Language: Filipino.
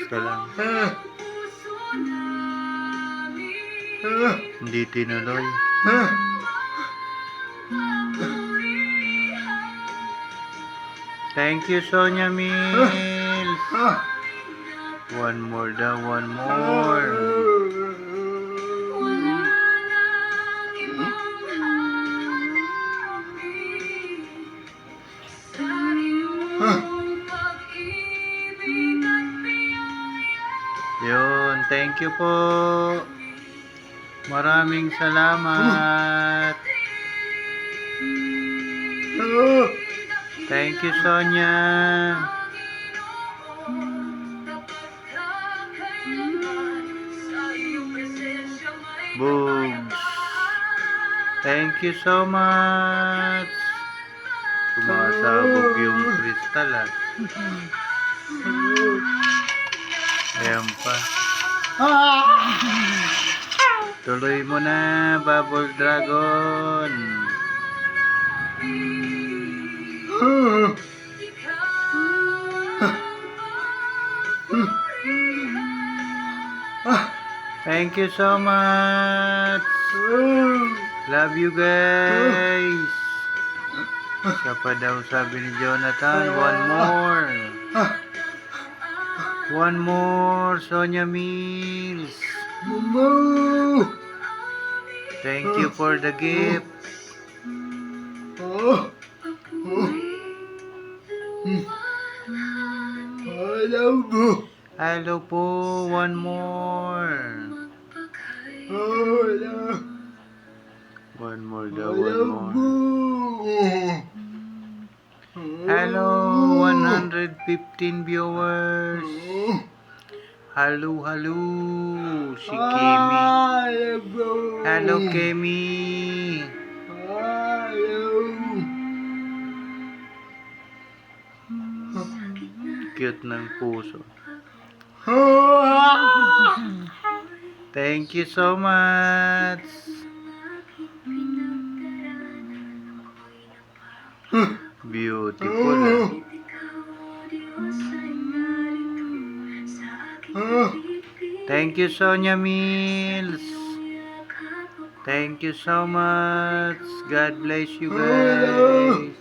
ka lang. Hindi tinuloy. Thank you, Sonia Mills. One more daw, one more. Yun, thank you po. Maraming salamat. Thank you, Sonia. Boogs. Thank you so much. Sumasabog yung kristal ah. Ayan pa. Tuloy mo na, Bubble Dragon. Thank you so much. Love you guys. Siya pa daw sabi ni Jonathan. One more. One more, Sonia Mills. Thank you for the gift. Hello po, one more. One more daw, one more. Hello, 115 viewers. Hello, hello, si Kemi. Hello, Kemi. Cute ng puso. Thank you so much. Beautiful. Thank you, Sonia Mills. Thank you so much. God bless you guys.